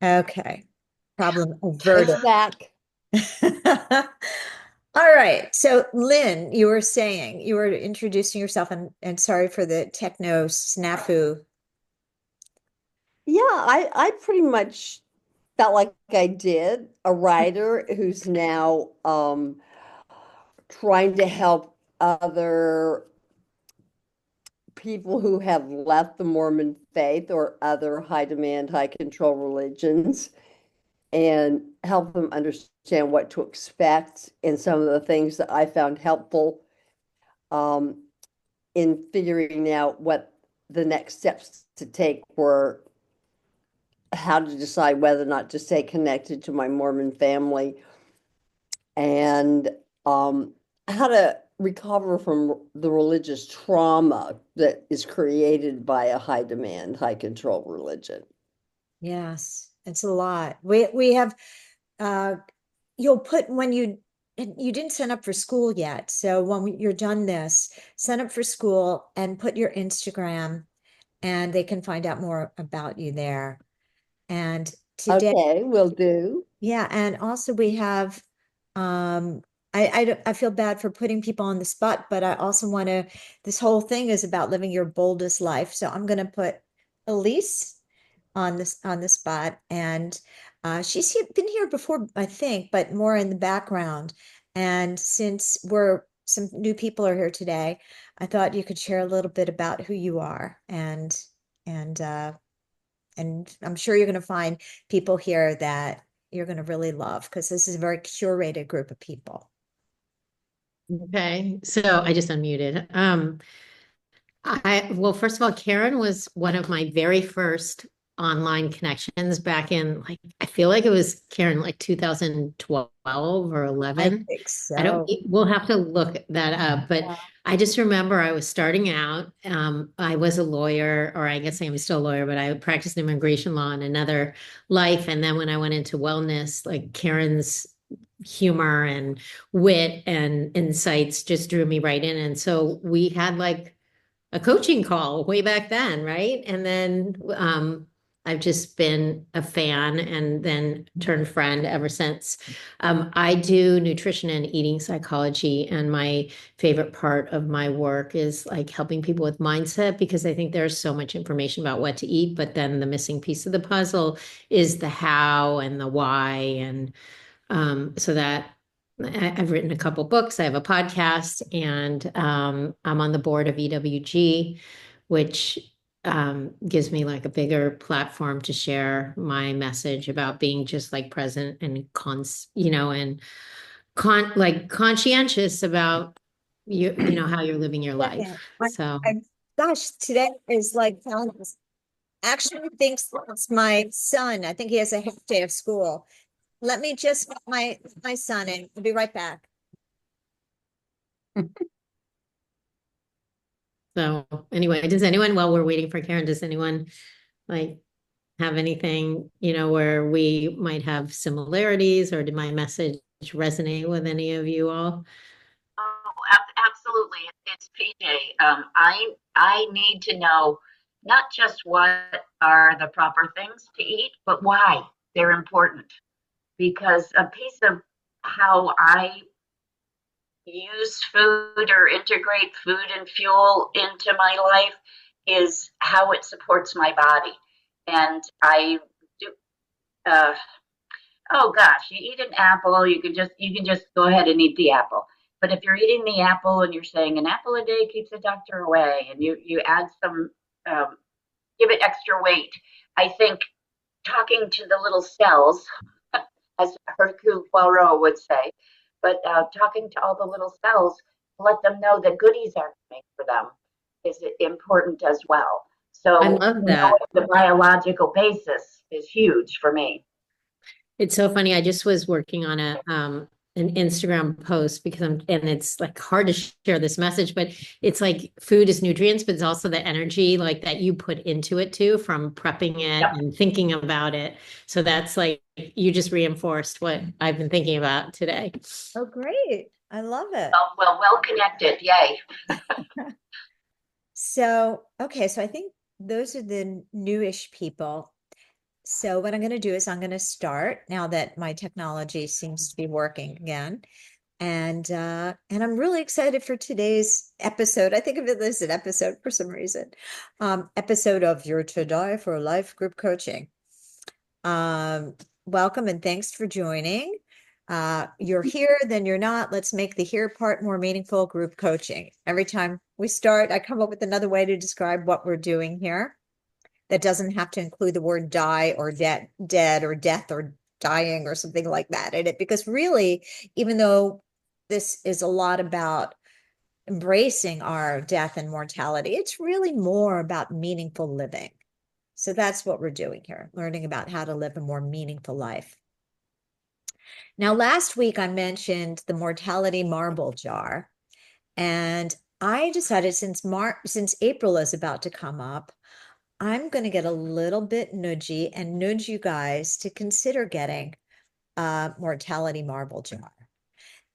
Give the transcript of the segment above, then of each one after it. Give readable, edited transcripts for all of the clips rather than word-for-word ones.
Okay. Problem It's averted. back. All right. So, Lynn, you were saying you were introducing yourself, and sorry for the techno snafu. Yeah, I pretty much felt like I did. A writer who's now trying to help other people who have left the Mormon faith or other high demand, high control religions and help them understand what to expect and some of the things that I found helpful um, in figuring out what the next steps to take were, how to decide whether or not to stay connected to my Mormon family, and um, how to recover from the religious trauma that is created by a high demand, high control religion. Yes, it's a lot. We have uh you'll put when you didn't sign up for school yet. So you're done this, sign up for school and put your Instagram and they can find out more about you there. And today, Okay, will do. yeah, and also we have I feel bad for putting people on the spot, but I also want to, this whole thing is about living your boldest life. So I'm going to put Elise on the spot, and been here before, I think, but more in the background. And since we're some new people are here today, I thought you could share a little bit about who you are, and and I'm sure you're going to find people here that you're going to really love because this is a very curated group of people. Okay, so I just unmuted. Well, first of all, Karen was one of my very first online connections back in like I feel like it was Karen like 2012 or I 11. think I don't, so. we'll have to look that up, but Yeah. I just remember I was starting out. I was a lawyer, or I guess I'm still a lawyer, but I practiced immigration law in another life. And then when I went into wellness, like Karen's humor and wit and insights just drew me right in. And so we had like a coaching call way back then, right? And then I've just been a fan and then turned friend ever since. I do nutrition and eating psychology, and my favorite part of my work is like helping people with mindset because I think there's so much information about what to eat, but then the missing piece of the puzzle is the how and the why. And so that I've written a couple books. I have a podcast, and I'm on the board of EWG, which gives me like a bigger platform to share my message about being just like present and and like conscientious about how you're living your Second, life. So I, gosh, today is like actually thinks it's my son. I think he has a half day of school. Let me just get my son in. I'll be right back. so anyway, does anyone while we're waiting for Karen, does anyone like have anything, where we might have similarities, or did my message resonate with any of you all? Oh, absolutely. It's PJ. I need to know not just what are the proper things to eat, but why they're important. Because a piece of how I use food or integrate food and fuel into my life is how it supports my body. And I do. Uh, oh gosh, you eat an apple, you can just go ahead and eat the apple. But if you're eating the apple and you're saying an apple a day keeps the doctor away, and you add some, um, give it extra weight, I think talking to the little cells, as Hercule Poirot would say, but talking to all the little cells, let them know that goodies are coming for them is important as well. I So love that. knowing the biological basis is huge for me. It's so funny. I just was working on an Instagram post because and it's like hard to share this message, but it's like food is nutrients, but it's also the energy like that you put into it too, from prepping it Yep. and thinking about it. So that's like you just reinforced what I've been thinking about today. Oh, great. I love it. Well connected. Yay. So, okay, so I think those are the newish people. So what I'm going to do is I'm going to start now that my technology seems to be working again. And I'm really excited for today's episode. I think of it as an episode for some reason. Episode of Your To Die for Life group coaching. Welcome and thanks for joining. You're here, then you're not. Let's make the here part more meaningful. Group coaching. Every time we start, I come up with another way to describe what we're doing here. That doesn't have to include the word die or dead or death or dying or something like that in it. Because really, even though this is a lot about embracing our death and mortality, it's really more about meaningful living. So that's what we're doing here, learning about how to live a more meaningful life. Now, last week I mentioned the mortality marble jar, and I decided since April is about to come up, I'm going to get a little bit nudgy and nudge you guys to consider getting a mortality marble jar.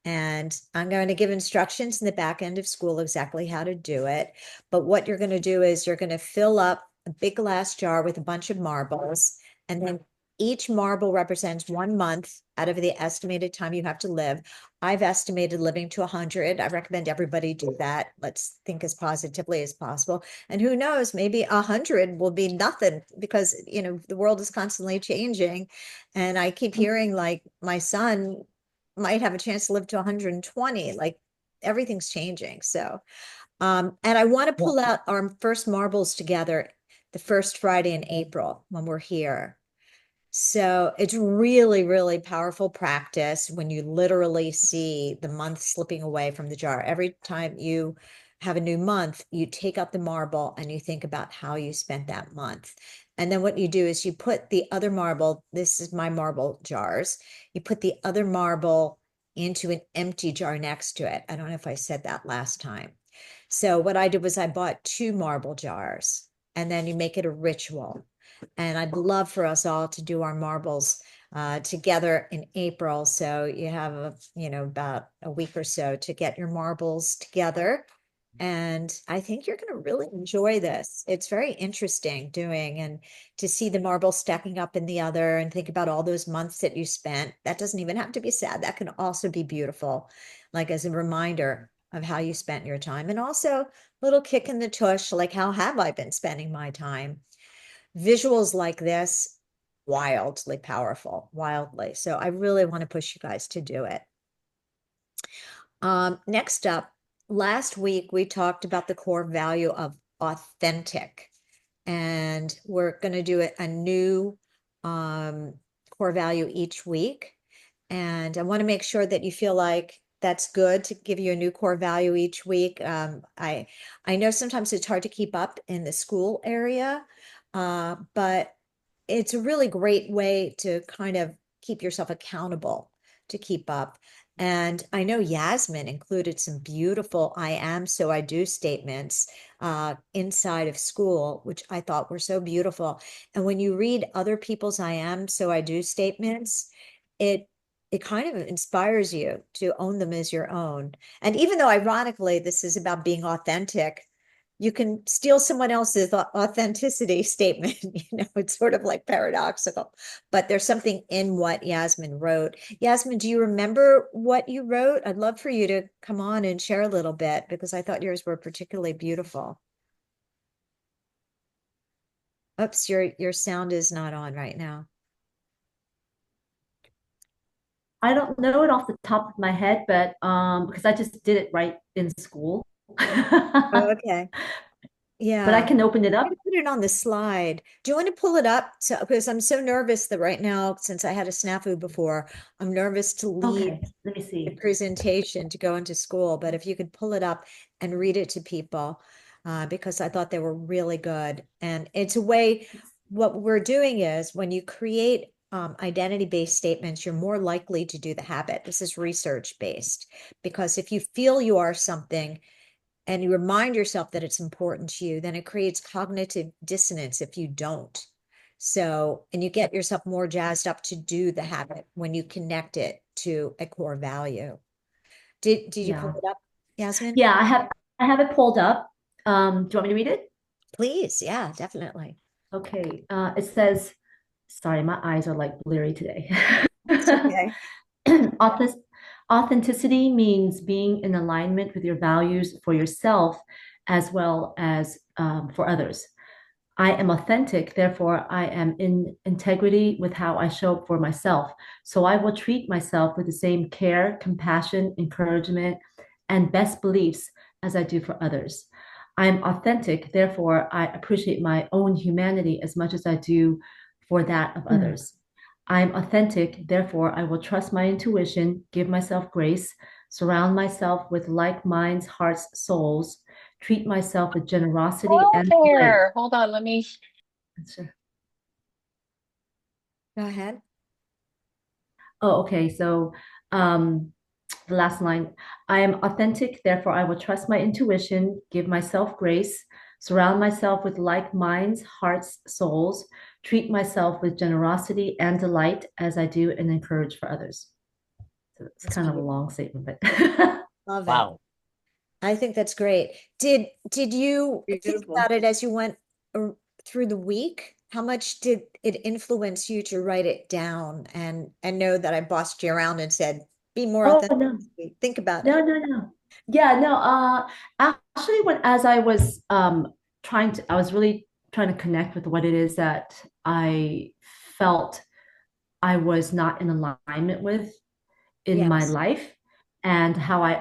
And I'm going to give instructions in the back end of school exactly how to do it. But what you're going to do is you're going to fill up a big glass jar with a bunch of marbles, and then each marble represents 1 month out of the estimated time you have to live. I've estimated living to 100. I recommend everybody do that. Let's think as positively as possible. And who knows, maybe 100 will be nothing because, the world is constantly changing. And I keep hearing like my son might have a chance to live to 120. Like everything's changing. So, and I want to pull out our first marbles together the first Friday in April when we're here. So it's really, really powerful practice when you literally see the month slipping away from the jar. Every time you have a new month, you take out the marble and you think about how you spent that month. And then what you do is you put the other marble, this is my marble jars, you put the other marble into an empty jar next to it. I don't know if I said that last time. So what I did was I bought 2 marble jars, and then you make it a ritual. And I'd love for us all to do our marbles together in April. So you have about a week or so to get your marbles together. And I think you're going to really enjoy this. It's very interesting doing and to see the marbles stacking up in the other and think about all those months that you spent. That doesn't even have to be sad. That can also be beautiful, like as a reminder of how you spent your time. And also little kick in the tush, like how have I been spending my time? Visuals like this, wildly powerful, wildly. So I really want to push you guys to do it. Next up, last week we talked about the core value of authentic, and we're going to do a new core value each week. And I want to make sure that you feel like that's good to give you a new core value each week. I know sometimes it's hard to keep up in the school area, but it's a really great way to kind of keep yourself accountable to keep up. And I know Yasmin included some beautiful I am, so I do statements inside of school, which I thought were so beautiful. And when you read other people's I am, so I do statements, it kind of inspires you to own them as your own. And even though ironically, this is about being authentic, you can steal someone else's authenticity statement. It's sort of like paradoxical, but there's something in what Yasmin wrote. Yasmin, do you remember what you wrote? I'd love for you to come on and share a little bit because I thought yours were particularly beautiful. Oops, your sound is not on right now. I don't know it off the top of my head, but because I just did it right in school. Oh, okay. Yeah. But I can open it up. Put it on the slide. Do you want to pull it up? So, because I'm so nervous that right now, since I had a snafu before, I'm nervous to leave Okay, let me the see. presentation to go into school. But if you could pull it up and read it to people, because I thought they were really good. And it's a way, what we're doing is when you create identity-based statements, you're more likely to do the habit. This is research-based, because if you feel you are something, and you remind yourself that it's important to you, then it creates cognitive dissonance if you don't. So, and you get yourself more jazzed up to do the habit when you connect it to a core value. Did you pull it up, Yasmin? Yeah, I have it pulled up. Do you want me to read it? Please, yeah, definitely. Okay. It says, Sorry, my eyes are like blurry today. It's okay. Authentic- Authenticity means being in alignment with your values for yourself as well as for others. I am authentic, therefore, I am in integrity with how I show up for myself. So I will treat myself with the same care, compassion, encouragement, and best beliefs as I do for others. I'm authentic, therefore, I appreciate my own humanity as much as I do for that of Mm. others. I'm authentic, therefore, I will trust my intuition, give myself grace, surround myself with like minds, hearts, souls, treat myself with generosity Hello and light. there. Hold on, let me. Sure. Go ahead. Oh, okay. So, um, the last line, I am authentic, therefore I will trust my intuition, give myself grace, surround myself with like minds, hearts, souls, treat myself with generosity and delight as I do and encourage for others. So it's That's kind of a beautiful. long statement, but Love it. Wow. I think that's great. Did you think Beautiful. about it as you went ar- through the week? How much did it influence you to write it down and know that I bossed you around and said, be more oh authentic no, this week. Think about no, it. no, no. Yeah, no, actually when as I was I was really trying to connect with what it is that I felt I was not in alignment with in my Yes. life and how I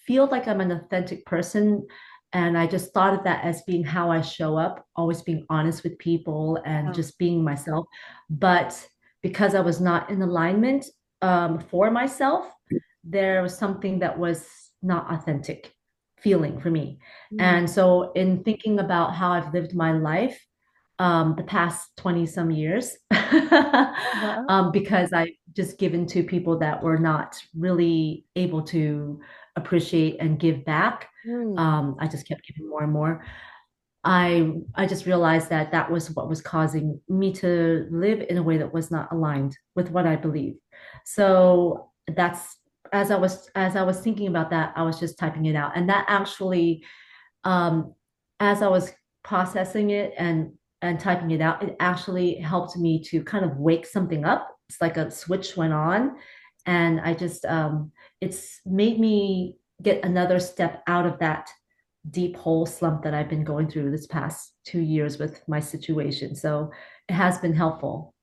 feel like I'm an authentic person. And I just thought of that as being how I show up, always being honest with people and Oh, just being myself. But because I was not in alignment for myself, there was something that was not authentic feeling for me. mm, And so in thinking about how I've lived my life, the past 20 some years uh-huh. because I just given to people that were not really able to appreciate and give back. Mm, I just kept giving more and more. I just realized that that was what was causing me to live in a way that was not aligned with what I believe. So that's as I was thinking about that, I was just typing it out, and that actually um, as I was processing it and typing it out, it actually helped me to kind of wake something up. It's like a switch went on, and I just it's made me get another step out of that deep hole slump that I've been going through this past 2 years with my situation. So it has been helpful.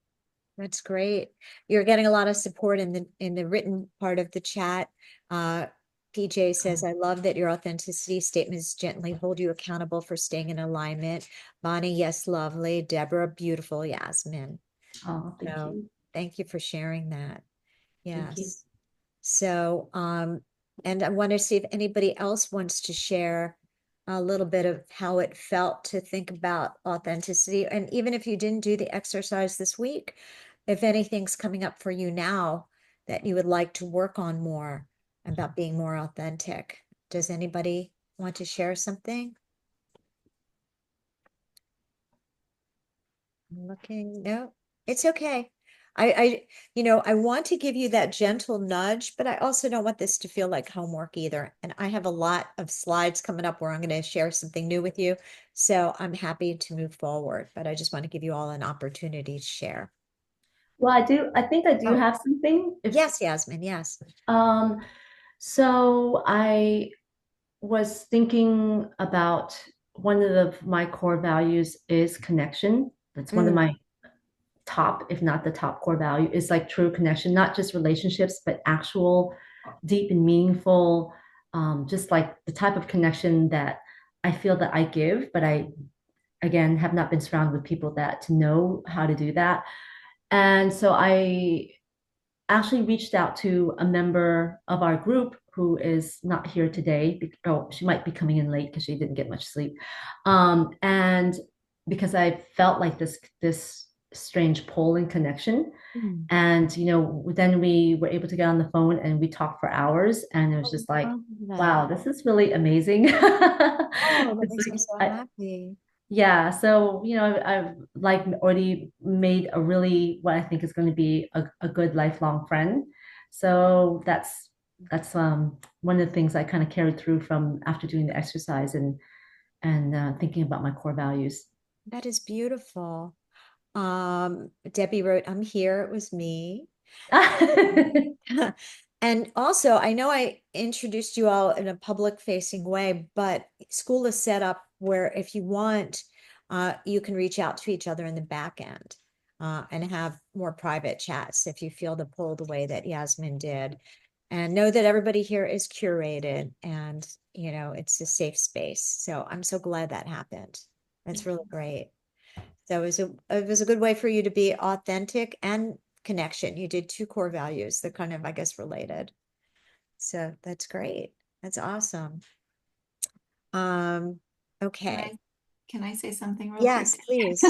that's great. You're getting a lot of support in the written part of the chat. Uh, PJ says, I love that your authenticity statements gently hold you accountable for staying in alignment. Bonnie, yes, lovely. Deborah, beautiful. Yasmin. Oh, thank So you. thank you for sharing that. Thank you. Yes. So, and I want to see if anybody else wants to share a little bit of how it felt to think about authenticity. And even if you didn't do the exercise this week, if anything's coming up for you now that you would like to work on more about being more authentic. Does anybody want to share something? I'm looking, no, it's okay. I want to give you that gentle nudge, but I also don't want this to feel like homework either. And I have a lot of slides coming up where I'm going to share something new with you. So I'm happy to move forward, but I just want to give you all an opportunity to share. Well, I think I do Oh, have something. If yes, Yasmin, yes. um, so I was thinking about one of my core values is connection. That's one of Mm, my top, if not the top core value, is like true connection, not just relationships, but actual deep and meaningful, just like the type of connection that I feel that I give, but I again have not been surrounded with people that to know how to do that. And so I actually reached out to a member of our group who is not here today. Oh, she might be coming in late because she didn't get much sleep. And because I felt like this strange pull and connection. mm. And then we were able to get on the phone and we talked for hours, and it was Oh, just like, love wow, that. this is really amazing. Oh, that It's makes me like so happy. yeah, so I've like already made a really what I think is going to be a good lifelong friend. So that's one of the things I kind of carried through from after doing the exercise and thinking about my core values. That is beautiful. Debbie wrote, I'm here. It was me. And also, I know I introduced you all in a public facing way, but school is set up where if you want, you can reach out to each other in the back end and have more private chats if you feel the pull the way that Yasmin did. And know that everybody here is curated and, you know, it's a safe space. So I'm so glad that happened. That's really great. So it was a good way for you to be authentic and connection. You did two core values. They're kind of, I guess, related. So that's great. That's awesome. Can Okay. can I say something real Yes, quick? please.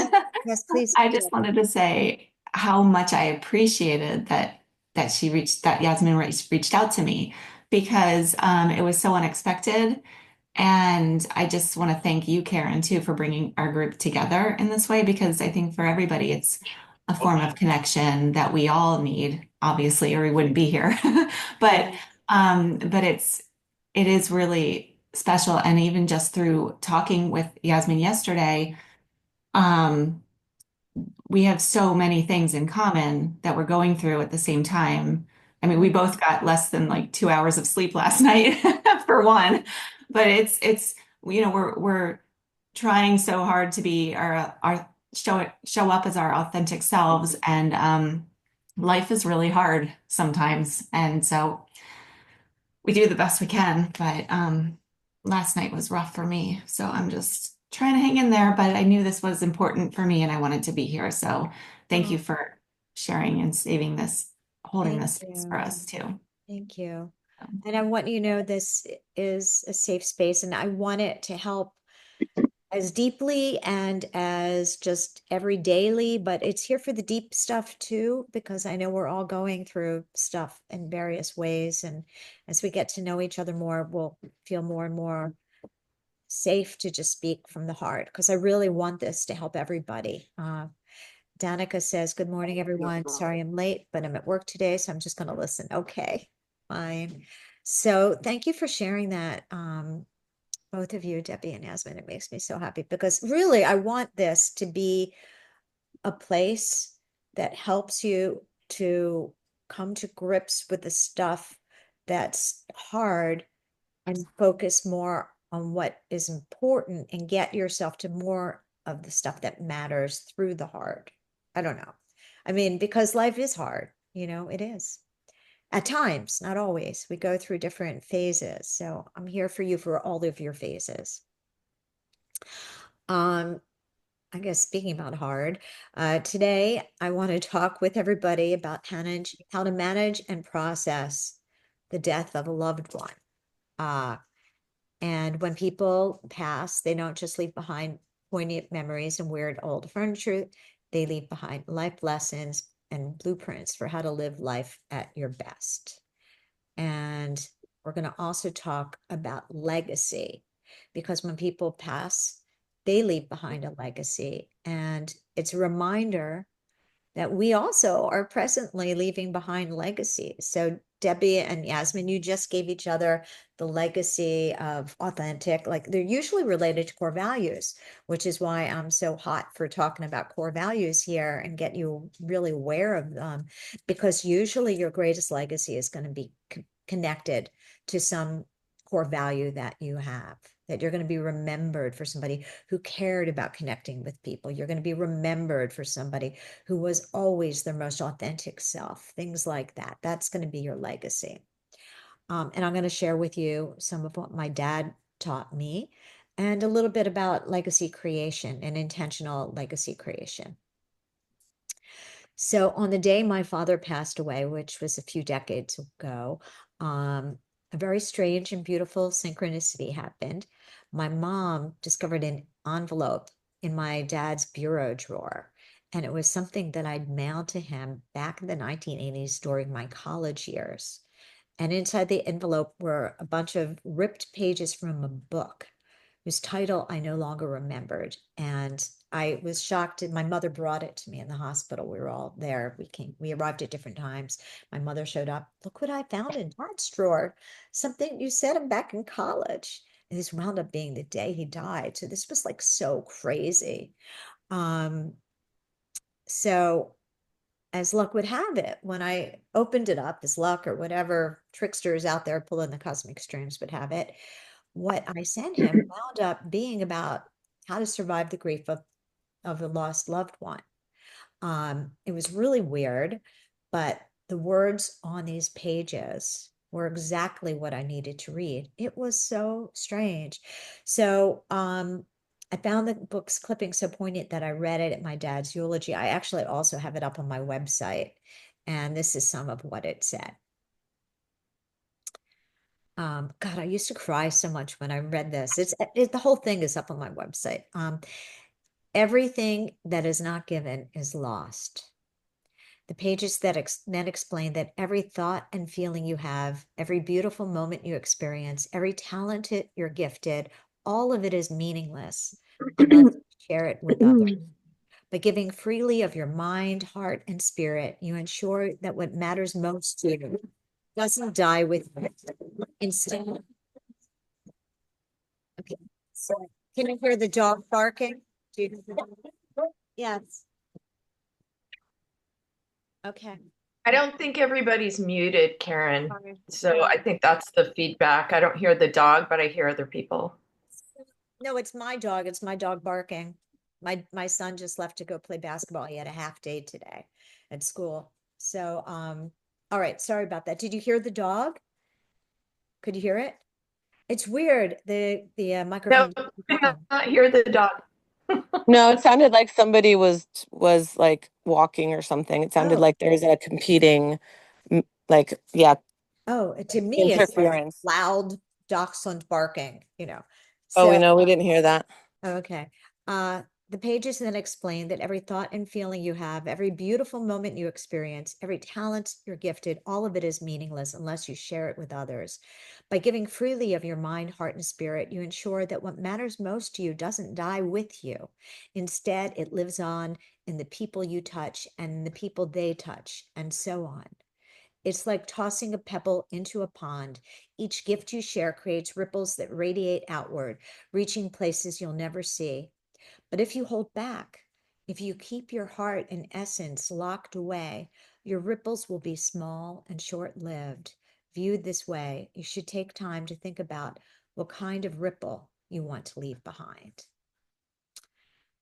Yes, please. I just wanted to say how much I appreciated that Yasmin reached out to me because it was so unexpected. And I just want to thank you, Karen, too, for bringing our group together in this way because I think for everybody it's a form of connection that we all need, obviously, or we wouldn't be here. But but it is really special. And even just through talking with Yasmin yesterday, um, we have so many things in common that we're going through at the same time. I mean, we both got less than like 2 hours of sleep last night for one, but it's you know we're trying so hard to be our show up as our authentic selves, and life is really hard sometimes, and so we do the best we can. But last night was rough for me, so I'm just trying to hang in there. But I knew this was important for me, and I wanted to be here. So thank you for sharing and saving this, holding Thank this space for you. us too. Thank you. And I want you to know this is a safe space, and I want it to help as deeply and as just every daily, but it's here for the deep stuff too, because I know we're all going through stuff in various ways. And as we get to know each other more, we'll feel more and more safe to just speak from the heart, because I really want this to help everybody. Danica says, good morning, everyone. Sorry I'm late, but I'm at work today, so I'm just going to listen. Okay, fine. So thank you for sharing that. Both of you, Debbie and Yasmin, it makes me so happy because really I want this to be a place that helps you to come to grips with the stuff that's hard and focus more on what is important and get yourself to more of the stuff that matters through the hard. I don't know. I mean, because life is hard, you know, it is. At times, not always. We go through different phases. So I'm here for you for all of your phases. I guess speaking about hard, today I want to talk with everybody about how to manage and process the death of a loved one. And when people pass, they don't just leave behind poignant memories and weird old furniture. They leave behind life lessons and blueprints for how to live life at your best. And we're going to also talk about legacy, because when people pass, they leave behind a legacy. And it's a reminder that we also are presently leaving behind legacy. So Debbie and Yasmin, you just gave each other the legacy of authentic, like they're usually related to core values, which is why I'm so hot for talking about core values here and get you really aware of them, because usually your greatest legacy is going to be connected to some core value that you have, that you're going to be remembered for somebody who cared about connecting with people. You're going to be remembered for somebody who was always their most authentic self, things like that. That's going to be your legacy. And I'm going to share with you some of what my dad taught me and a little bit about legacy creation and intentional legacy creation. So on the day my father passed away, which was a few decades ago, a very strange and beautiful synchronicity happened. My mom discovered an envelope in my dad's bureau drawer, and it was something that I'd mailed to him back in the 1980s during my college years. And inside the envelope were a bunch of ripped pages from a book whose title I no longer remembered. And I was shocked. And my mother brought it to me in the hospital. We were all there. We arrived at different times. My mother showed up. Look what I found in Dad's drawer. Something you said him back in college. And this wound up being the day he died. So this was like so crazy. So as luck would have it, when I opened it up, as luck or whatever tricksters out there pulling the cosmic strings would have it, what I sent him wound up being about how to survive the grief of a lost loved one. It was really weird, but the words on these pages were exactly what I needed to read. It was so strange. So, I found the book's clipping so poignant that I read it at my dad's eulogy. I actually also have it up on my website, and this is some of what it said. God, I used to cry so much when I read this. The whole thing is up on my website. Everything that is not given is lost. The pages that then explain that every thought and feeling you have, every beautiful moment you experience, every talent you're gifted, all of it is meaningless unless you share it with others. By giving freely of your mind, heart, and spirit, you ensure that what matters most to you doesn't die with you. Instead, okay. So, can you hear the dog barking? Yes. Okay. I don't think everybody's muted, Karen. So I think that's the feedback. I don't hear the dog, but I hear other people. No, it's my dog. It's my dog barking. My son just left to go play basketball. He had a half day today at school. So, all right, sorry about that. Did you hear the dog? Could you hear it? It's weird. The No, microphone. I not hear the dog. No, it sounded like somebody was like walking or something. It sounded Oh. like there was a competing, like, yeah, Oh, to me, it's like interference. loud dachshund barking, you know. Oh, we So, know we didn't hear that. okay. The pages then explain that every thought and feeling you have, every beautiful moment you experience, every talent you're gifted, all of it is meaningless unless you share it with others. By giving freely of your mind, heart, and spirit, you ensure that what matters most to you doesn't die with you. Instead, it lives on in the people you touch and the people they touch, and so on. It's like tossing a pebble into a pond. Each gift you share creates ripples that radiate outward, reaching places you'll never see. But if you hold back, if you keep your heart and essence locked away, your ripples will be small and short lived. Viewed this way, you should take time to think about what kind of ripple you want to leave behind.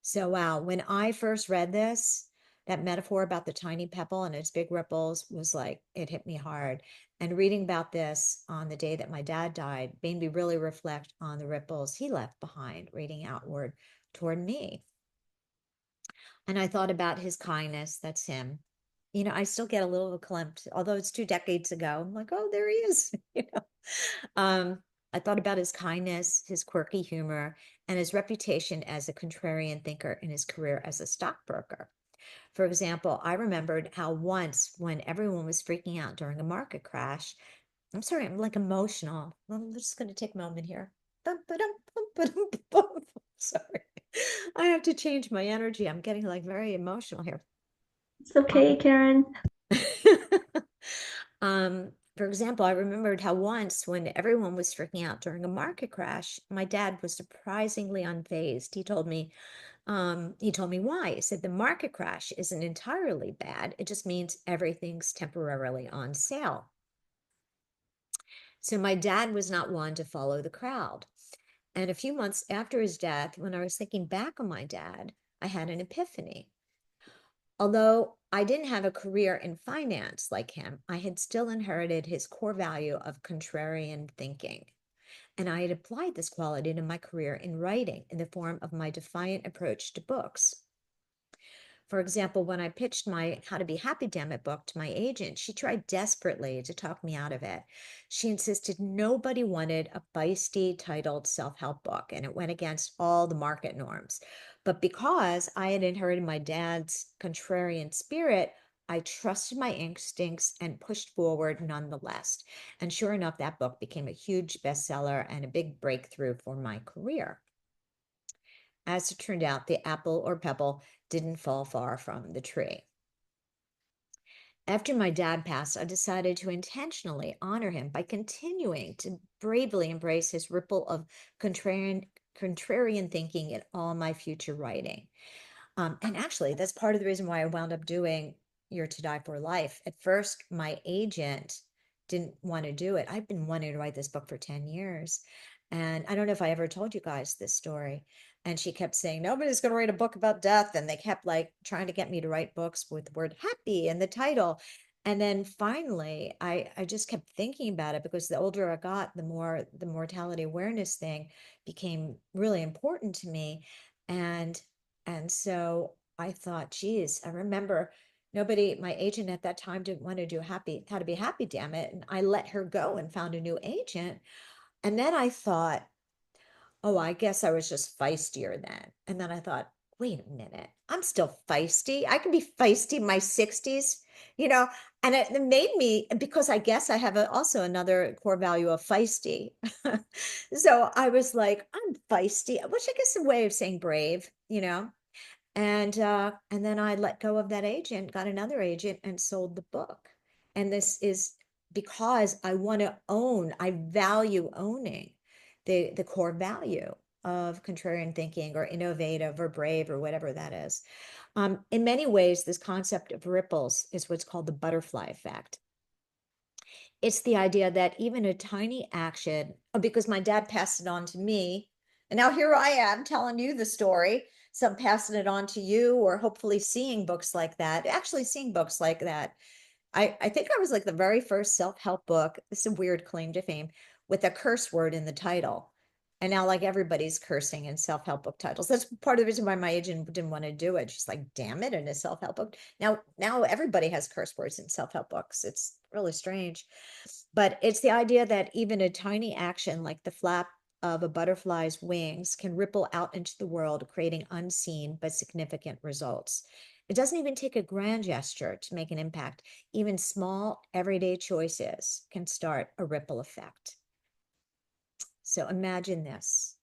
So, wow, when I first read this, that metaphor about the tiny pebble and its big ripples was like, it hit me hard. And reading about this on the day that my dad died made me really reflect on the ripples he left behind, reading outward toward me. And I thought about his kindness. That's him. You know, I still get a little of a glimpse, although it's 2 decades ago. I'm like, oh, there he is. You know, I thought about his kindness, his quirky humor, and his reputation as a contrarian thinker in his career as a stockbroker. For example, I remembered how once, when everyone was freaking out during a market crash, I'm sorry, I'm like emotional. I'm just going to take a moment here. Sorry. I have to change my energy. I'm getting like very emotional here. It's okay, Karen. For example, I remembered how once when everyone was freaking out during a market crash, my dad was surprisingly unfazed. He told me why. He said the market crash isn't entirely bad. It just means everything's temporarily on sale. So my dad was not one to follow the crowd. And a few months after his death, when I was thinking back on my dad, I had an epiphany. Although I didn't have a career in finance like him, I had still inherited his core value of contrarian thinking. And I had applied this quality to my career in writing in the form of my defiant approach to books. For example, when I pitched my How to Be Happy Dammit book to my agent, she tried desperately to talk me out of it. She insisted nobody wanted a feisty titled self-help book, and it went against all the market norms. But because I had inherited my dad's contrarian spirit, I trusted my instincts and pushed forward nonetheless. And sure enough, that book became a huge bestseller and a big breakthrough for my career. As it turned out, the apple or pebble didn't fall far from the tree. After my dad passed, I decided to intentionally honor him by continuing to bravely embrace his ripple of contrarian thinking in all my future writing. And actually, that's part of the reason why I wound up doing Your To Die For Life. At first, my agent didn't want to do it. I've been wanting to write this book for 10 years. And I don't know if I ever told you guys this story. And she kept saying, nobody's going to write a book about death. And they kept like trying to get me to write books with the word happy in the title. And then finally, I just kept thinking about it, because the older I got, the more the mortality awareness thing became really important to me. And so I thought, geez, I remember my agent at that time didn't want to do How to Be Happy, damn it. And I let her go and found a new agent. And then I thought, oh, I guess I was just feistier then. And then I thought, wait a minute, I'm still feisty. I can be feisty in my 60s, you know, and it made me, because I guess I have also another core value of feisty. So I was like, I'm feisty, which I guess is a way of saying brave, you know. And then I let go of that agent, got another agent, and sold the book. And this is because I value owning the core value of contrarian thinking or innovative or brave or whatever that is. In many ways, this concept of ripples is what's called the butterfly effect. It's the idea that even a tiny action, because my dad passed it on to me, and now here I am telling you the story. So I'm passing it on to you, or hopefully seeing books like that, actually seeing books like that. I think I was like the very first self-help book. It's a weird claim to fame with a curse word in the title. And now like everybody's cursing in self-help book titles. That's part of the reason why my agent didn't want to do it. She's like, damn it, in a self-help book. Now everybody has curse words in self-help books. It's really strange. But it's the idea that even a tiny action like the flap of a butterfly's wings can ripple out into the world, creating unseen but significant results. It doesn't even take a grand gesture to make an impact. Even small, everyday choices can start a ripple effect. So imagine this.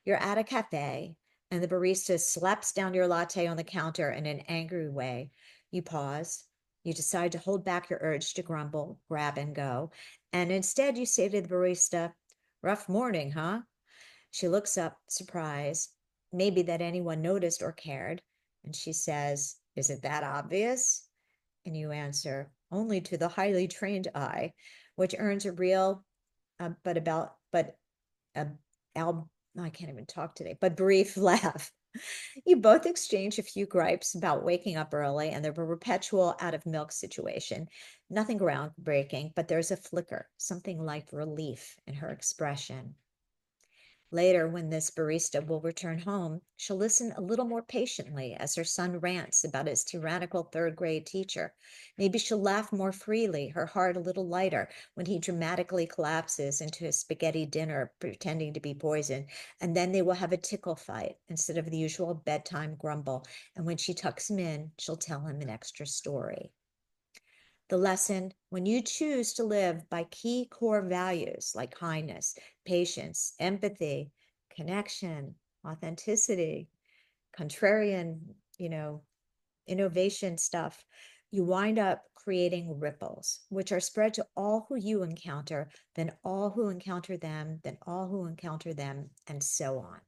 You're at a cafe and the barista slaps down your latte on the counter in an angry way. You pause. You decide to hold back your urge to grumble, grab, and go. And instead, you say to the barista, rough morning, huh? She looks up, surprised, maybe that anyone noticed or cared. And she says, is it that obvious? And you answer, only to the highly trained eye, which earns a real, uh, I can't even talk today, but brief laugh. You both exchange a few gripes about waking up early and the perpetual out of milk situation. Nothing groundbreaking, but there's a flicker, something like relief in her expression. Later, when this barista will return home, she'll listen a little more patiently as her son rants about his tyrannical third-grade teacher. Maybe she'll laugh more freely, her heart a little lighter, when he dramatically collapses into a spaghetti dinner pretending to be poison. And then they will have a tickle fight instead of the usual bedtime grumble. And when she tucks him in, she'll tell him an extra story. The lesson: when you choose to live by key core values like kindness, patience, empathy, connection, authenticity, contrarian, innovation stuff, you wind up creating ripples, which are spread to all who you encounter, then all who encounter them, then all who encounter them, and so on.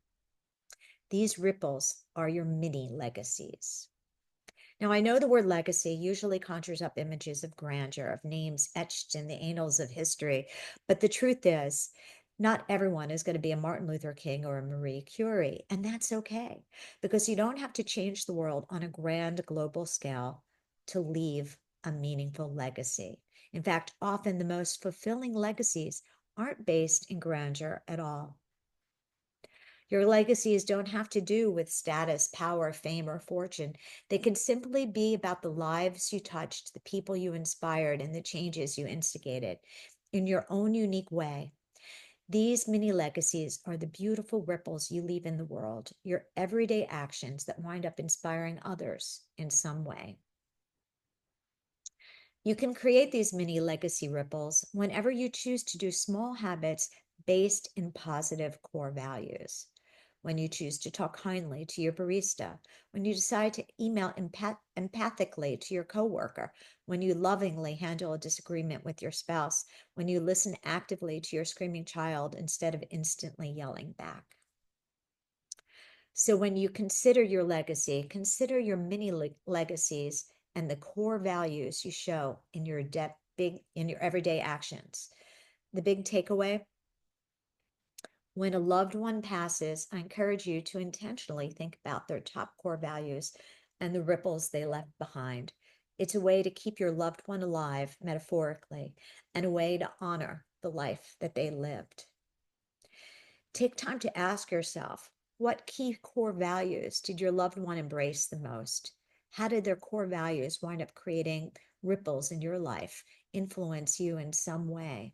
These ripples are your mini legacies. Now, I know the word legacy usually conjures up images of grandeur, of names etched in the annals of history. But the truth is, not everyone is going to be a Martin Luther King or a Marie Curie. And that's okay, because you don't have to change the world on a grand global scale to leave a meaningful legacy. In fact, often the most fulfilling legacies aren't based in grandeur at all. Your legacies don't have to do with status, power, fame, or fortune. They can simply be about the lives you touched, the people you inspired, and the changes you instigated in your own unique way. These mini legacies are the beautiful ripples you leave in the world, your everyday actions that wind up inspiring others in some way. You can create these mini legacy ripples whenever you choose to do small habits based in positive core values. When you choose to talk kindly to your barista, when you decide to email empathically to your coworker, when you lovingly handle a disagreement with your spouse, when you listen actively to your screaming child instead of instantly yelling back. So when you consider your legacy, consider your mini legacies and the core values you show in your in your everyday actions. The big takeaway: when a loved one passes, I encourage you to intentionally think about their top core values and the ripples they left behind. It's a way to keep your loved one alive, metaphorically, and a way to honor the life that they lived. Take time to ask yourself, what key core values did your loved one embrace the most? How did their core values wind up creating ripples in your life, influence you in some way?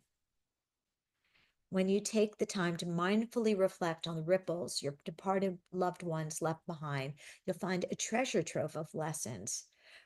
When you take the time to mindfully reflect on the ripples your departed loved ones left behind, you'll find a treasure trove of lessons.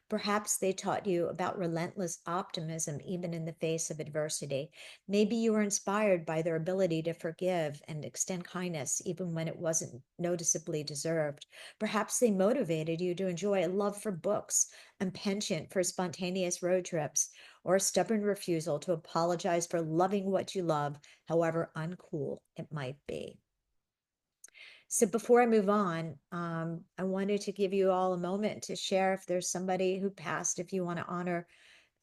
Perhaps they taught you about relentless optimism even in the face of adversity. Maybe you were inspired by their ability to forgive and extend kindness even when it wasn't noticeably deserved. Perhaps they motivated you to enjoy a love for books, a penchant for spontaneous road trips, or a stubborn refusal to apologize for loving what you love, however uncool it might be. So before I move on, I wanted to give you all a moment to share if there's somebody who passed, if you want to honor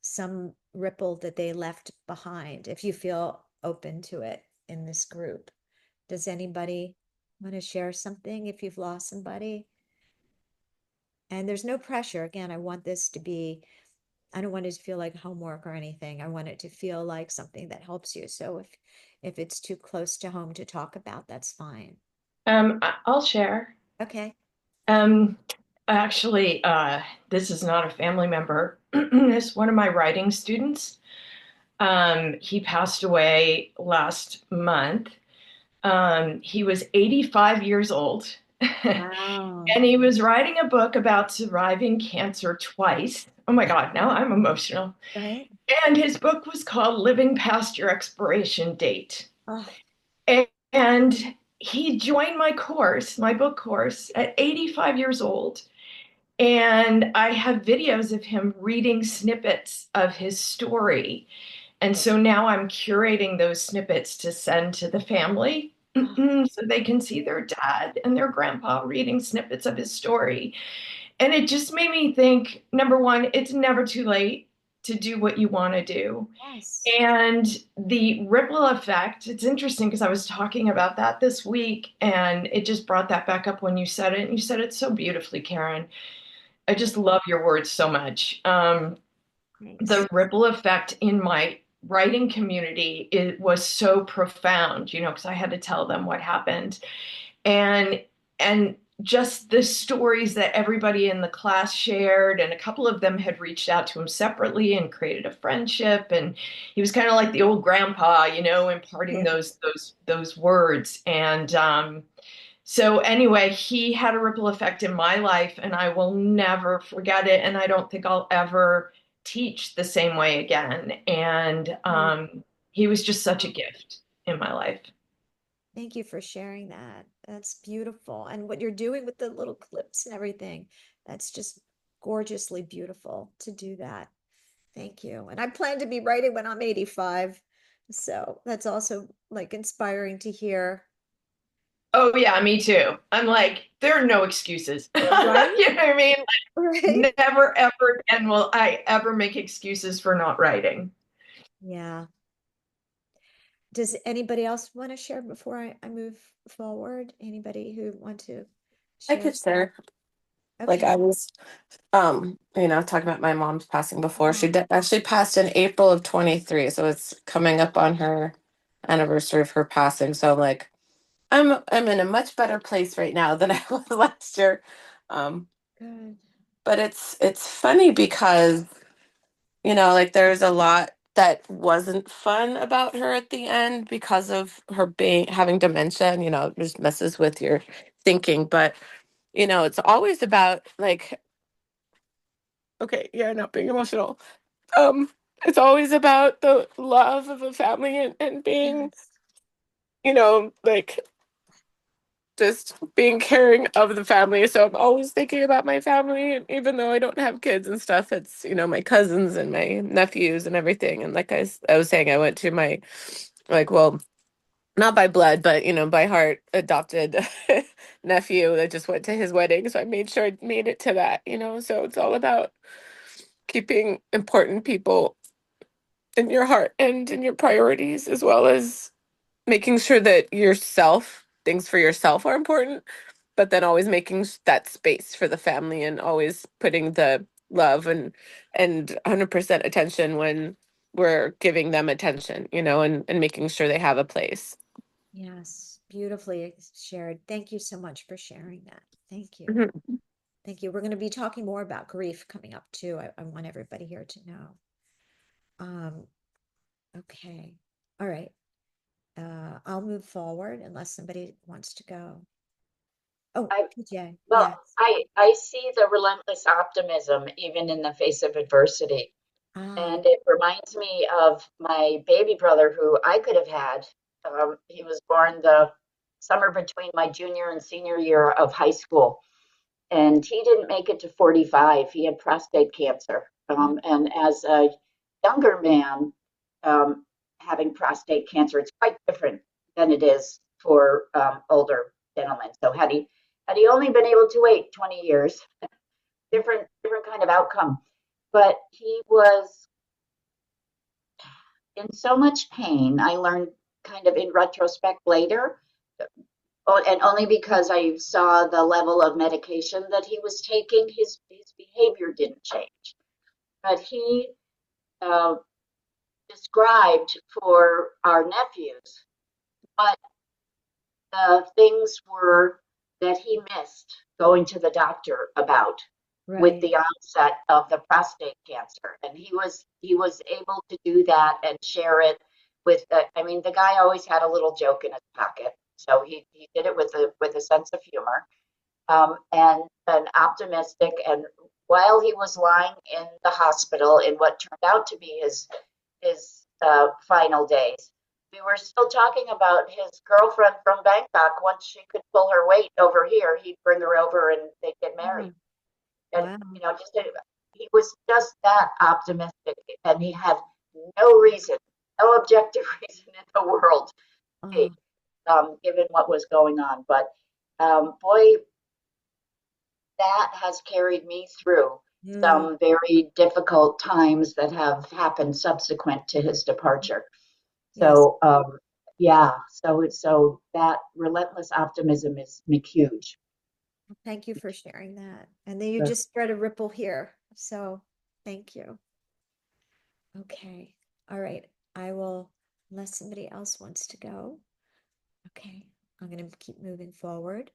some ripple that they left behind, if you feel open to it in this group. Does anybody want to share something if you've lost somebody? And there's no pressure. Again, I want this to be, I don't want it to feel like homework or anything. I want it to feel like something that helps you. So if it's too close to home to talk about, that's fine. I'll share. Okay. Actually, this is not a family member. It's one of my writing students. He passed away last month. He was 85 years old. Wow. And he was writing a book about surviving cancer twice. Oh my God, now I'm emotional. Right? And his book was called Living Past Your Expiration Date. Oh, And he joined my course, my book course, at 85 years old. And I have videos of him reading snippets of his story. And so now I'm curating those snippets to send to the family so they can see their dad and their grandpa reading snippets of his story. And it just made me think, number one, it's never too late to do what you want to do. yes. And the ripple effect, it's interesting because I was talking about that this week and it just brought that back up when you said it. And you said it so beautifully, Karen. I just love your words so much. Thanks. The ripple effect in my writing community, it was so profound, because I had to tell them what happened. And just the stories that everybody in the class shared, and a couple of them had reached out to him separately and created a friendship. And he was kind of like the old grandpa, imparting Yeah. those words. And so anyway, he had a ripple effect in my life, and I will never forget it. And I don't think I'll ever teach the same way again. And he was just such a gift in my life. Thank you for sharing that. That's beautiful. And what you're doing with the little clips and everything, that's just gorgeously beautiful to do that. Thank you. And I plan to be writing when I'm 85. So that's also like inspiring to hear. Oh yeah, me too. I'm like, there are no excuses. Right? You know what I mean? Right? Never ever and will I ever make excuses for not writing. Yeah. Does anybody else want to share before I move forward? Anybody who want to I share? could share. Like Okay. I was, talking about my mom's passing before. She actually passed in April of 23, so it's coming up on her anniversary of her passing. So like, I'm in a much better place right now than I was last year. Good. But it's funny because like there's a lot that wasn't fun about her at the end because of her having dementia, and it just messes with your thinking. But it's always about like, okay, yeah, not being emotional. It's always about the love of a family and being, Yes. like just being caring of the family. So I'm always thinking about my family, and even though I don't have kids and stuff, it's my cousins and my nephews and everything. And like I was saying, I went to my not by blood, but by heart, adopted nephew that just went to his wedding. So I made sure I made it to that, So it's all about keeping important people in your heart and in your priorities, as well as making sure that things for yourself are important, but then always making that space for the family and always putting the love and 100% attention when we're giving them attention, and making sure they have a place. Yes, beautifully shared. Thank you so much for sharing that. Thank you. Mhm. Thank you. We're going to be talking more about grief coming up too. I want everybody here to know. Okay. All right. I'll move forward unless somebody wants to go. Oh, I PJ. well, Yes. I see the relentless optimism even in the face of adversity. Ah, And it reminds me of my baby brother who I could have had. He was born the summer between my junior and senior year of high school. And he didn't make it to 45. He had prostate cancer. And as a younger man, um, having prostate cancer, it's quite different than it is for older gentlemen. So had he only been able to wait 20 years, different kind of outcome. But he was in so much pain. I learned kind of in retrospect later, and only because I saw the level of medication that he was taking, his behavior didn't change. But he uh, described for our nephews what the things were that he missed going to the doctor about with right. the onset of the prostate cancer, and he was able to do that and share it with. I mean, the guy always had a little joke in his pocket, so he did it with a sense of humor, and optimistic. And while he was lying in the hospital in what turned out to be his final days, we were still talking about his girlfriend from Bangkok. Once she could pull her weight over here, he'd bring her over and they'd get married. And Wow. just he was just that optimistic, and he had no reason, no objective reason in the world, Oh, given what was going on. But boy, that has carried me through mm, some very difficult times that have happened subsequent to his departure. yes. So, yeah, so that relentless optimism is huge. Thank you for sharing that. And then you Sure. just spread a ripple here. So thank you. Okay. All right. I will, unless somebody else wants to go. Okay. I'm going to keep moving forward.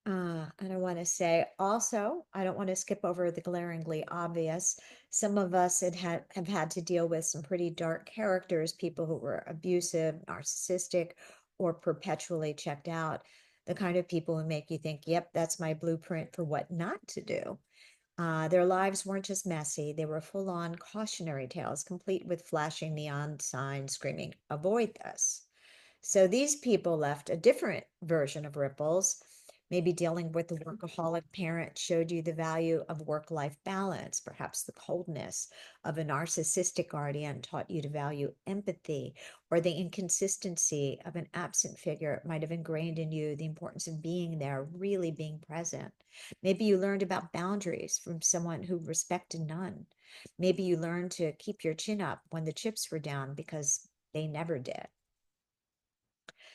And I want to say also, I don't want to skip over the glaringly obvious. Some of us have had to deal with some pretty dark characters, people who were abusive, narcissistic, or perpetually checked out. The kind of people who make you think, yep, that's my blueprint for what not to do. Their lives weren't just messy, they were full on cautionary tales, complete with flashing neon signs screaming, avoid this. So these people left a different version of ripples. Maybe dealing with the workaholic parent showed you the value of work life balance. Perhaps the coldness of a narcissistic guardian taught you to value empathy, or the inconsistency of an absent figure might have ingrained in you the importance of being there, really being present. Maybe you learned about boundaries from someone who respected none. Maybe you learned to keep your chin up when the chips were down because they never did.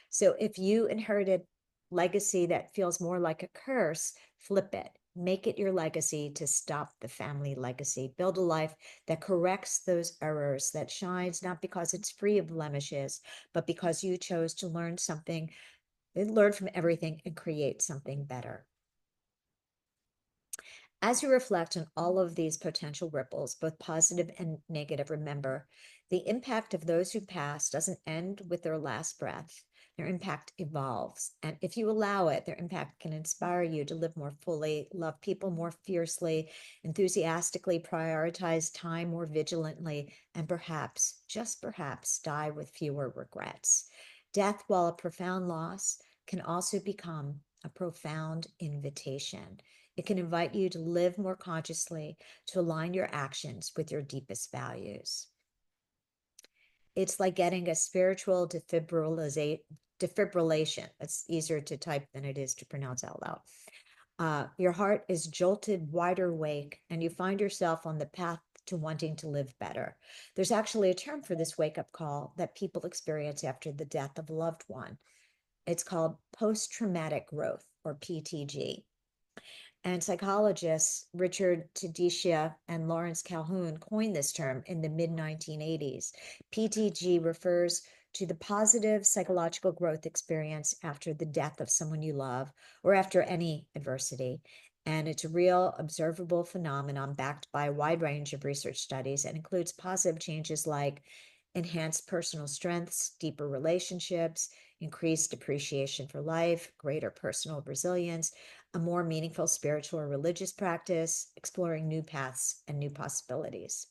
So if you inherited legacy that feels more like a curse, flip it. Make it your legacy to stop the family legacy. Build a life that corrects those errors, that shines not because it's free of blemishes, but because you chose to learn from everything and create something better. As you reflect on all of these potential ripples, both positive and negative, remember the impact of those who pass doesn't end with their last breath. Their impact evolves. And if you allow it, their impact can inspire you to live more fully, love people more fiercely, enthusiastically prioritize time more vigilantly, and perhaps, just perhaps, die with fewer regrets. Death, while a profound loss, can also become a profound invitation. It can invite you to live more consciously, to align your actions with your deepest values. It's like getting a spiritual defibrillation. It's easier to type than it is to pronounce out loud. Your heart is jolted wider awake, and you find yourself on the path to wanting to live better. There's actually a term for this wake-up call that people experience after the death of a loved one. It's called post-traumatic growth, or PTG. And psychologists Richard Tadisha and Lawrence Calhoun coined this term in the mid-1980s. PTG refers to the positive psychological growth experience after the death of someone you love or after any adversity. And it's a real observable phenomenon backed by a wide range of research studies and includes positive changes like enhanced personal strengths, deeper relationships, increased appreciation for life, greater personal resilience, a more meaningful spiritual or religious practice, exploring new paths and new possibilities.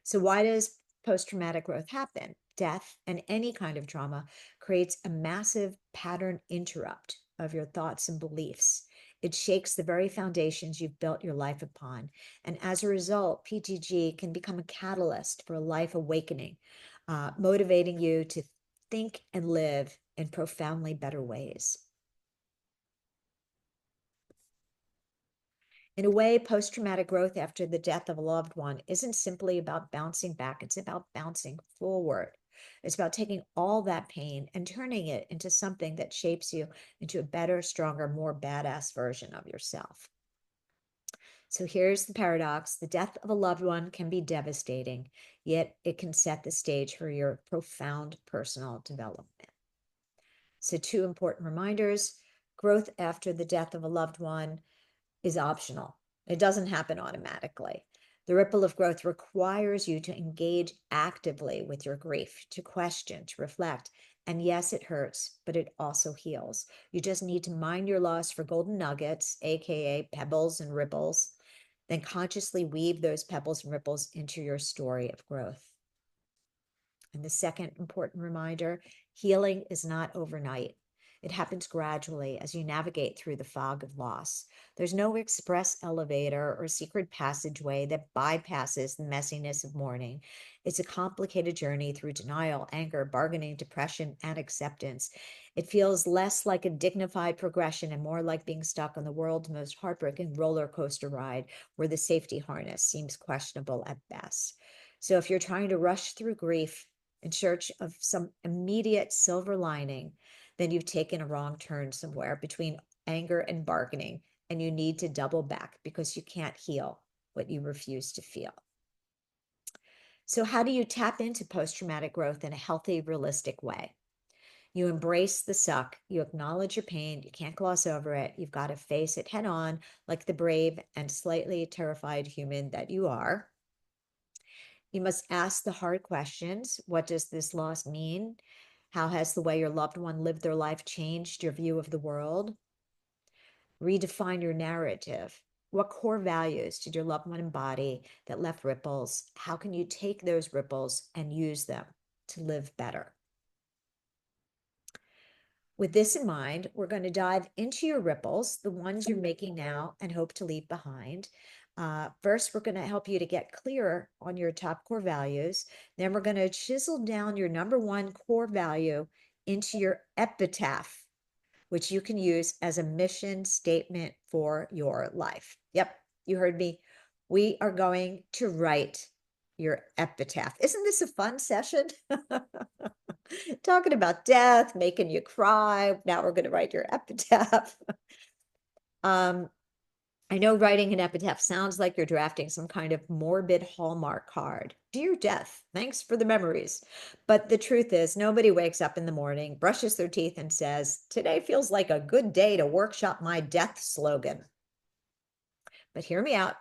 So why does post-traumatic growth happen? Death and any kind of trauma creates a massive pattern interrupt of your thoughts and beliefs. It shakes the very foundations you've built your life upon. And as a result, PTG can become a catalyst for a life awakening, motivating you to think and live in profoundly better ways. In a way, post-traumatic growth after the death of a loved one isn't simply about bouncing back, it's about bouncing forward. It's about taking all that pain and turning it into something that shapes you into a better, stronger, more badass version of yourself. So here's the paradox. The death of a loved one can be devastating, yet it can set the stage for your profound personal development. So 2 important reminders. Growth after the death of a loved one is optional. It doesn't happen automatically. The ripple of growth requires you to engage actively with your grief, to question, to reflect. And yes, it hurts, but it also heals. You just need to mine your loss for golden nuggets, AKA pebbles and ripples, then consciously weave those pebbles and ripples into your story of growth. And the second important reminder, healing is not overnight. It happens gradually as you navigate through the fog of loss. There's no express elevator or secret passageway that bypasses the messiness of mourning. It's a complicated journey through denial, anger, bargaining, depression, and acceptance. It feels less like a dignified progression and more like being stuck on the world's most heartbreaking roller coaster ride where the safety harness seems questionable at best. So if you're trying to rush through grief in search of some immediate silver lining, then you've taken a wrong turn somewhere between anger and bargaining, and you need to double back because you can't heal what you refuse to feel. So how do you tap into post-traumatic growth in a healthy, realistic way? You embrace the suck. You acknowledge your pain. You can't gloss over it. You've got to face it head on like the brave and slightly terrified human that you are. You must ask the hard questions. What does this loss mean? How has the way your loved one lived their life changed your view of the world? Redefine your narrative. What core values did your loved one embody that left ripples? How can you take those ripples and use them to live better? With this in mind, we're going to dive into your ripples, the ones you're making now and hope to leave behind. First, we're going to help you to get clear on your top core values. Then we're going to chisel down your number 1 core value into your epitaph, which you can use as a mission statement for your life. Yep, you heard me. We are going to write your epitaph. Isn't this a fun session? Talking about death, making you cry. Now we're going to write your epitaph. I know writing an epitaph sounds like you're drafting some kind of morbid Hallmark card. Dear death, thanks for the memories. But the truth is, nobody wakes up in the morning, brushes their teeth, and says, today feels like a good day to workshop my death slogan. But hear me out.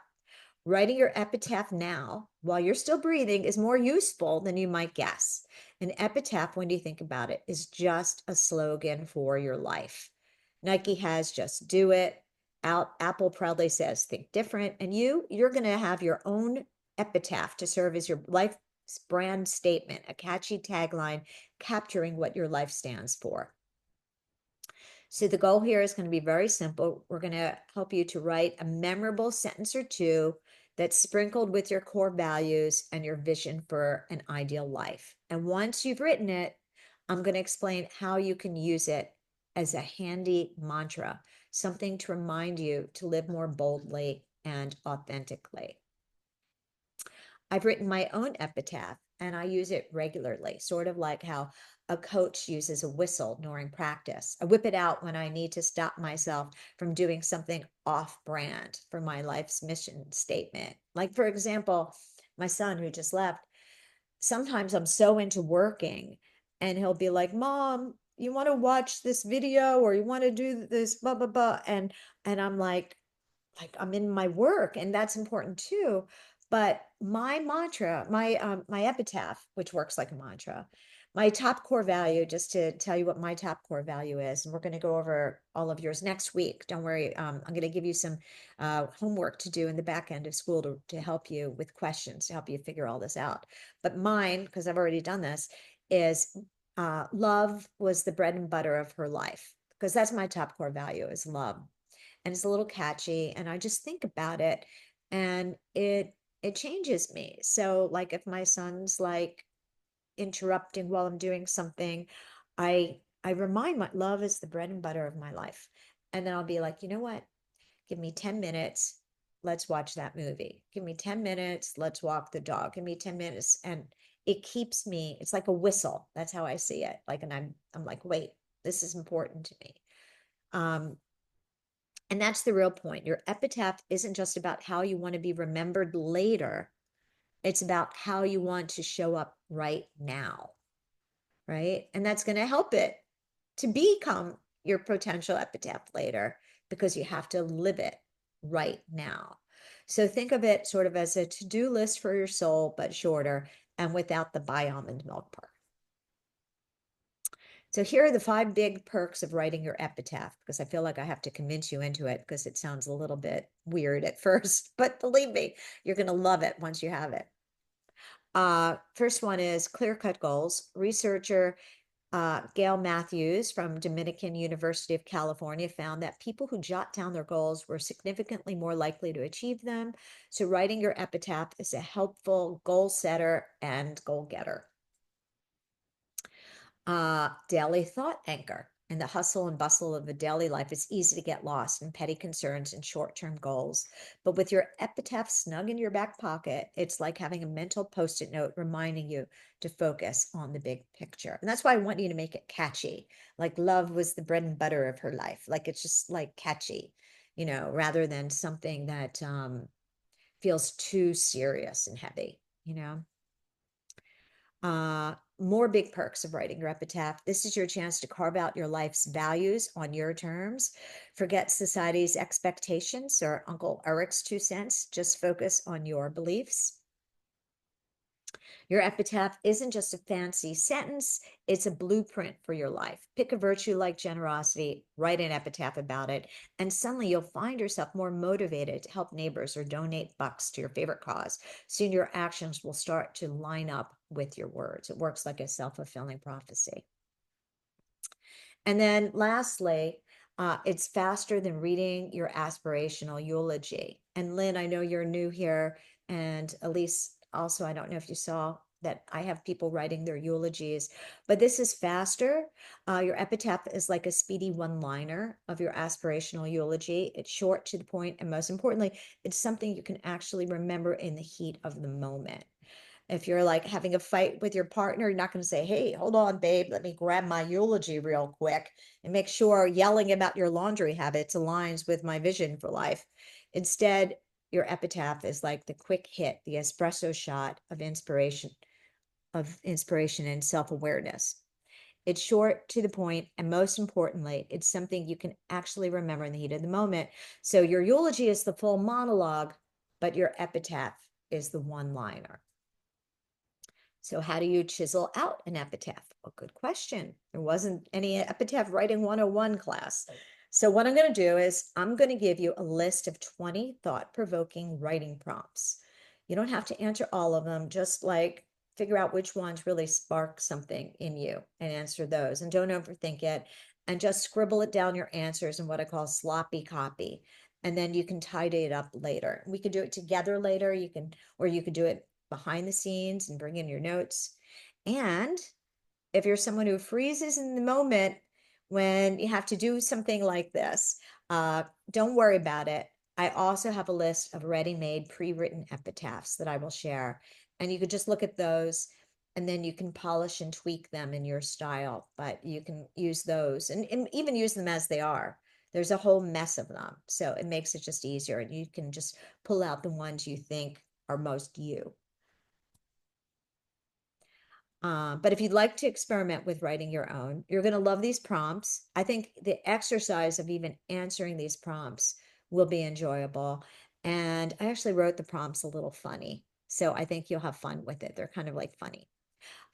Writing your epitaph now, while you're still breathing, is more useful than you might guess. An epitaph, when you think about it, is just a slogan for your life. Nike has just do it. Apple proudly says think different. And you're going to have your own epitaph to serve as your life brand statement, a catchy tagline capturing what your life stands for. So the goal here is going to be very simple. We're going to help you to write a memorable sentence or two that's sprinkled with your core values and your vision for an ideal life. And once you've written it, I'm going to explain how you can use it as a handy mantra, something to remind you to live more boldly and authentically. I've written my own epitaph and I use it regularly, sort of like how a coach uses a whistle during practice. I whip it out when I need to stop myself from doing something off brand for my life's mission statement. Like, for example, my son who just left, sometimes I'm so into working and he'll be like, Mom, you want to watch this video or you want to do this, blah, blah, blah. And I'm like I'm in my work and that's important too. But my mantra, my epitaph, which works like a mantra, my top core value, just to tell you what my top core value is, and we're going to go over all of yours next week. Don't worry, I'm going to give you some homework to do in the back end of school to help you with questions, to help you figure all this out. But mine, because I've already done this, is love was the bread and butter of her life, because that's my top core value is love. And it's a little catchy and I just think about it and it changes me. So like if my son's like interrupting while I'm doing something, I remind my love is the bread and butter of my life. And then I'll be like, you know what? Give me 10 minutes. Let's watch that movie. Give me 10 minutes. Let's walk the dog. Give me 10 minutes. And it keeps me, it's like a whistle. That's how I see it. Like, and I'm like, wait, this is important to me. And that's the real point. Your epitaph isn't just about how you want to be remembered later. It's about how you want to show up right now, right? And that's going to help it to become your potential epitaph later because you have to live it right now. So think of it sort of as a to-do list for your soul, but shorter and without the buy almond milk part. So here are the 5 big perks of writing your epitaph, because I feel like I have to convince you into it because it sounds a little bit weird at first, but believe me, you're going to love it once you have it. First one is clear-cut goals. Researcher Gail Matthews from Dominican University of California found that people who jot down their goals were significantly more likely to achieve them. So writing your epitaph is a helpful goal setter and goal getter. Daily thought anchor. In the hustle and bustle of a daily life, it's easy to get lost in petty concerns and short-term goals. But with your epitaph snug in your back pocket, it's like having a mental post-it note reminding you to focus on the big picture. And that's why I want you to make it catchy. Like love was the bread and butter of her life. Like it's just like catchy, you know, rather than something that feels too serious and heavy, you know. More big perks of writing your epitaph. This is your chance to carve out your life's values on your terms. Forget society's expectations or Uncle Eric's 2 cents. Just focus on your beliefs. Your epitaph isn't just a fancy sentence, it's a blueprint for your life. Pick a virtue like generosity, write an epitaph about it, and suddenly you'll find yourself more motivated to help neighbors or donate bucks to your favorite cause. Soon your actions will start to line up with your words. It works like a self-fulfilling prophecy. And then lastly, it's faster than reading your aspirational eulogy. And Lynn, I know you're new here, and Elise also, I don't know if you saw that I have people writing their eulogies, but this is faster. Your epitaph is like a speedy one-liner of your aspirational eulogy. It's short, to the point, and most importantly, it's something you can actually remember in the heat of the moment. If you're like having a fight with your partner, you're not going to say, hey, hold on, babe, let me grab my eulogy real quick and make sure yelling about your laundry habits aligns with my vision for life. Instead, your epitaph is like the quick hit, the espresso shot of inspiration and self-awareness. It's short, to the point, and most importantly, it's something you can actually remember in the heat of the moment. So your eulogy is the full monologue, but your epitaph is the one-liner. So how do you chisel out an epitaph? Well, good question. There wasn't any epitaph writing 101 class. So what I'm going to do is I'm going to give you a list of 20 thought-provoking writing prompts. You don't have to answer all of them, just like figure out which ones really spark something in you and answer those. And don't overthink it. And just scribble it down your answers in what I call sloppy copy. and then you can tidy it up later. We could do it together later. Or you could do it behind the scenes and bring in your notes. And if you're someone who freezes in the moment when you have to do something like this, don't worry about it. I also have a list of ready-made pre-written epitaphs that I will share. And you could just look at those and then you can polish and tweak them in your style, but you can use those and even use them as they are. There's a whole mess of them. So it makes it just easier and you can just pull out the ones you think are most you. But if you'd like to experiment with writing your own, you're going to love these prompts. I think the exercise of even answering these prompts will be enjoyable. And I actually wrote the prompts a little funny. So I think you'll have fun with it. They're kind of like funny.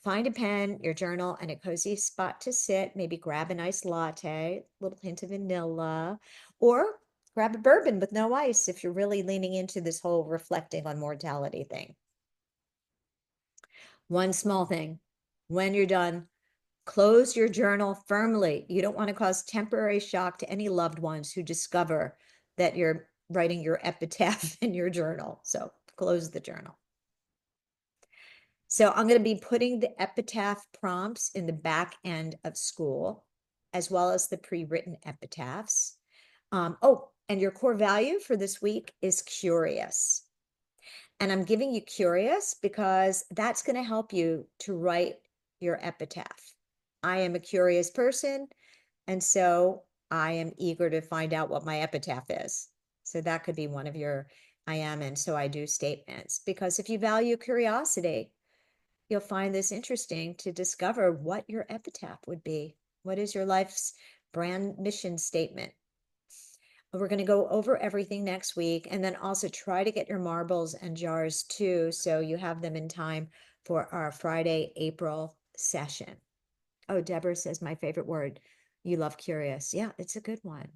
Find a pen, your journal, and a cozy spot to sit. Maybe grab a nice latte, a little hint of vanilla, or grab a bourbon with no ice if you're really leaning into this whole reflecting on mortality thing. One small thing, when you're done, close your journal firmly. You don't want to cause temporary shock to any loved ones who discover that you're writing your epitaph in your journal. So close the journal. So I'm going to be putting the epitaph prompts in the back end of school, as well as the pre-written epitaphs. Oh, and your core value for this week is curious. And I'm giving you curious because that's going to help you to write your epitaph. I am a curious person, and so I am eager to find out what my epitaph is. So that could be one of your I am and so I do statements. Because if you value curiosity, you'll find this interesting to discover what your epitaph would be. What is your life's brand mission statement? We're going to go over everything next week and then also try to get your marbles and jars too, so you have them in time for our Friday, April session. Oh, Deborah says my favorite word. You love curious. Yeah, it's a good one.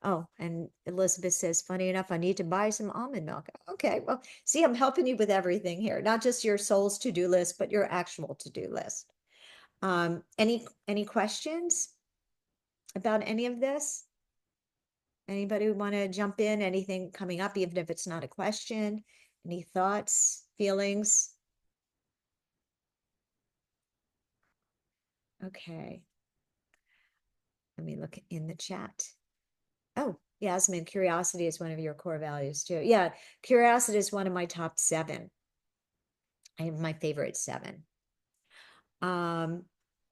Oh, and Elizabeth says, funny enough, I need to buy some almond milk. Okay, well, see, I'm helping you with everything here, not just your soul's to-do list, but your actual to-do list. Any questions about any of this? Anybody want to jump in? Anything coming up, even if it's not a question? Any thoughts, feelings? Okay. Let me look in the chat. Oh, Yasmin, curiosity is one of your core values too. Yeah, curiosity is one of my top 7. I have my favorite 7. And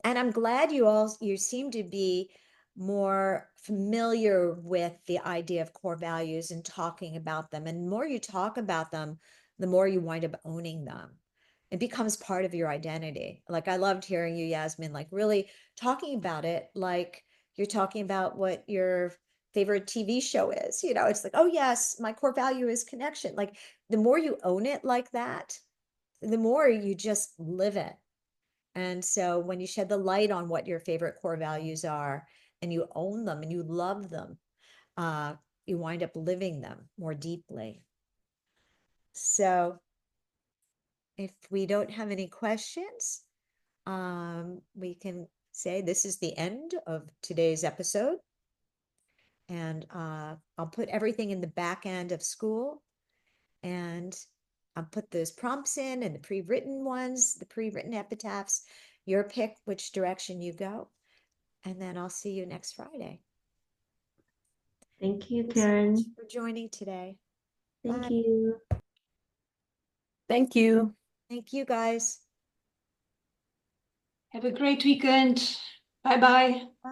I'm glad you seem to be more familiar with the idea of core values and talking about them. And the more you talk about them, the more you wind up owning them. It becomes part of your identity. Like I loved hearing you, Yasmin, like really talking about it like you're talking about what your favorite TV show is. You know, it's like, oh yes, my core value is connection. Like the more you own it like that, the more you just live it. And so when you shed the light on what your favorite core values are and you own them and you love them, you wind up living them more deeply. So if we don't have any questions, we can say this is the end of today's episode. And I'll put everything in the back end of school, and I'll put those prompts in and the pre-written ones, the pre-written epitaphs, your pick which direction you go. And then I'll see you next Friday. Thank you, Thanks so Karen. much for joining today. Thank Bye. you. Thank you. Thank you, guys. Have a great weekend. Bye bye.